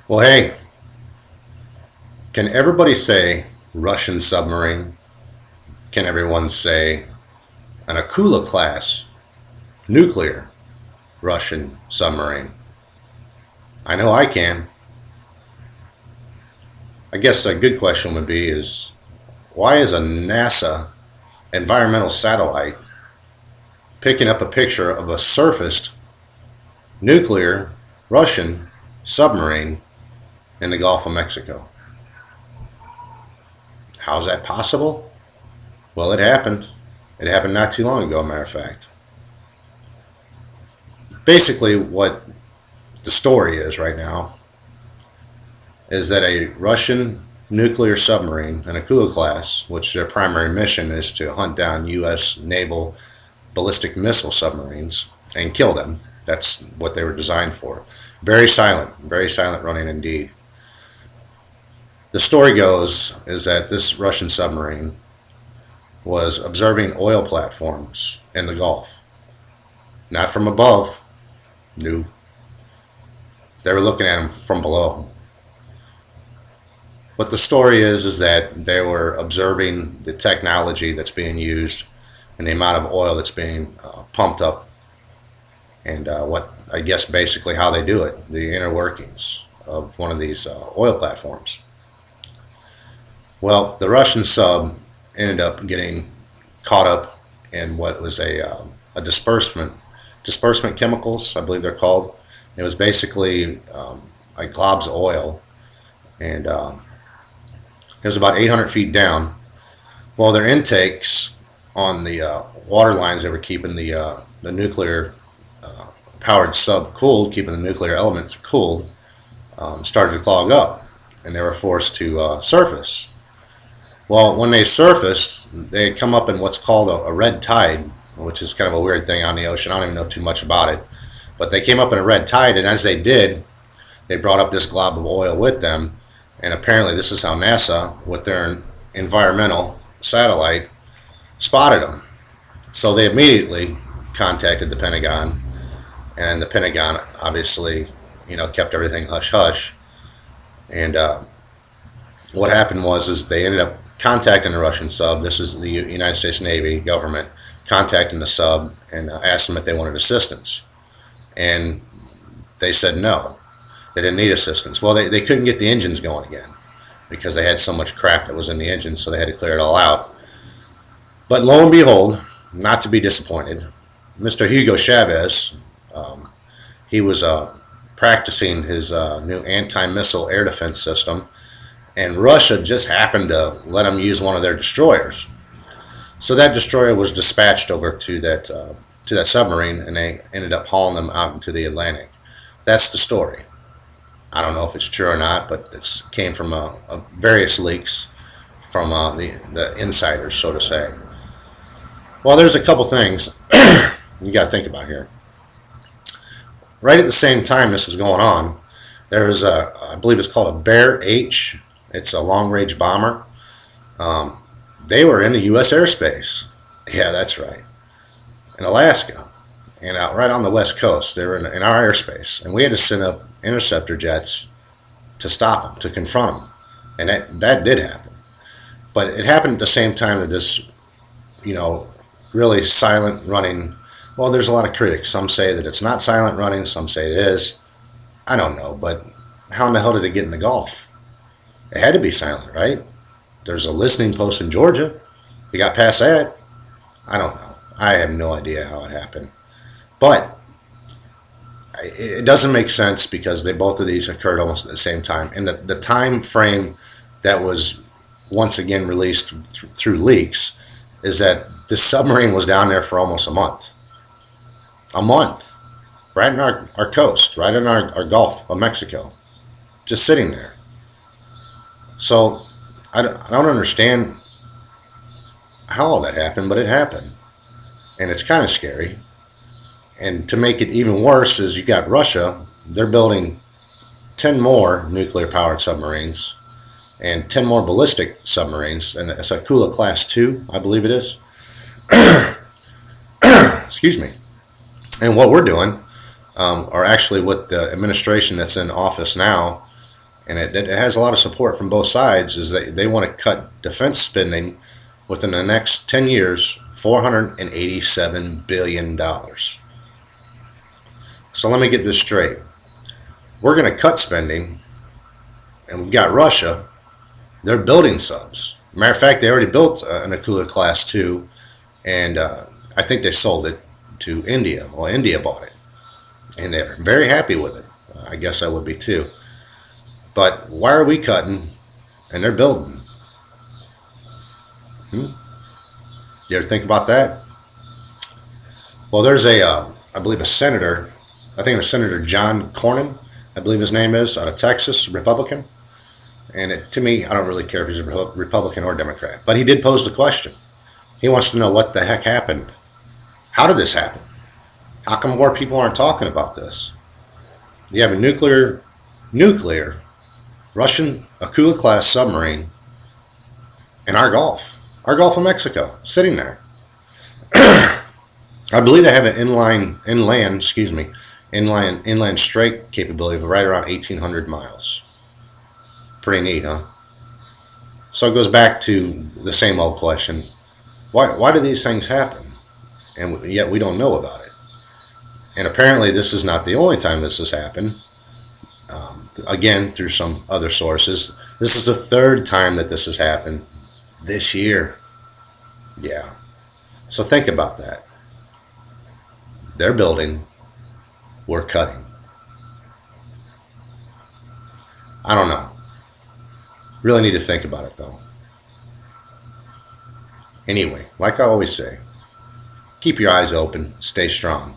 Well, hey, can everybody say Russian submarine? Can everyone say an Akula class nuclear Russian submarine? I know I can. I guess a good question would be is why is a NASA environmental satellite picking up a picture of a surfaced nuclear Russian submarine in the Gulf of Mexico? How's that possible? Well, it happened. It happened not too long ago, matter of fact. Basically, what the story is right now is that a Russian nuclear submarine, an Akula class, which their primary mission is to hunt down U.S. naval ballistic missile submarines and kill them. That's what they were designed for. Very silent running indeed. The story goes is that this Russian submarine was observing oil platforms in the Gulf. Not from above. No. They were looking at them from below. What the story is that they were observing the technology that's being used and the amount of oil that's being pumped up, and what I guess basically how they do it, the inner workings of one of these oil platforms. Well, the Russian sub ended up getting caught up in what was a disbursement chemicals, I believe they're called. It was basically like globs of oil, and it was about 800 feet down. Well, their intakes on the water lines that were keeping the nuclear powered sub cooled, keeping the nuclear elements cooled, started to clog up, and they were forced to surface. Well, when they surfaced, they had come up in what's called a red tide, which is kind of a weird thing on the ocean. I don't even know too much about it. But they came up in a red tide, and as they did, they brought up this glob of oil with them. And apparently this is how NASA, with their environmental satellite, spotted them. So they immediately contacted the Pentagon, and the Pentagon obviously, kept everything hush-hush. And what happened was they ended up contacting the Russian sub. This is the United States Navy government contacting the sub and asked them if they wanted assistance. And they said no. They didn't need assistance. Well, they couldn't get the engines going again because they had so much crap that was in the engine, so they had to clear it all out. But lo and behold, not to be disappointed, Mr. Hugo Chavez, he was practicing his new anti-missile air defense system, and Russia just happened to let him use one of their destroyers. So that destroyer was dispatched over to that submarine, and they ended up hauling them out into the Atlantic. That's the story. I don't know if it's true or not, but it came from various leaks from the insiders, so to say. Well, there's a couple things you got to think about here. Right at the same time this was going on, there was I believe it's called a Bear H. It's a long-range bomber. They were in the U.S. airspace. Yeah, that's right. In Alaska, and out right on the west coast. They were in our airspace, and we had to send up interceptor jets to stop them, to confront them, and that did happen. But it happened at the same time that this, really silent running. Well, there's a lot of critics. Some say that it's not silent running. Some say it is. I don't know, but how in the hell did it get in the Gulf? It had to be silent, right? There's a listening post in Georgia. We got past that. I don't know. I have no idea how it happened. But it doesn't make sense because both of these occurred almost at the same time. And the time frame that was once again released through leaks is that this submarine was down there for almost a month. A month. Right in our coast, right in our Gulf of Mexico. Just sitting there. So I don't understand how all that happened, but it happened. And it's kind of scary. And to make it even worse is you got Russia. They're building 10 more nuclear-powered submarines and 10 more ballistic submarines. And it's Akula Class 2, I believe it is. Excuse me. And what we're doing, or actually what the administration that's in office now and it has a lot of support from both sides, is that they want to cut defense spending within the next 10 years, $487 billion. So let me get this straight. We're going to cut spending, and we've got Russia. They're building subs. Matter of fact, they already built an Akula Class 2, and I think they sold it to India. Well, India bought it, and they're very happy with it. I guess I would be too. But why are we cutting and they're building? You ever think about that? Well, there's I believe a senator, I think it was Senator John Cornyn, I believe his name is, out of Texas, Republican. And to me, I don't really care if he's a Republican or Democrat. But he did pose the question. He wants to know what the heck happened. How did this happen? How come more people aren't talking about this? You have a nuclear Russian Akula class submarine in our Gulf of Mexico, sitting there. I believe they have an inland strike capability of right around 1,800 miles. Pretty neat, huh? So it goes back to the same old question. Why do these things happen? And yet we don't know about it. And apparently this is not the only time this has happened. Again, through some other sources, this is the third time that this has happened this year. Yeah. So think about that. They're building, we're cutting. I don't know. Really need to think about it though. Anyway, like I always say, keep your eyes open, stay strong.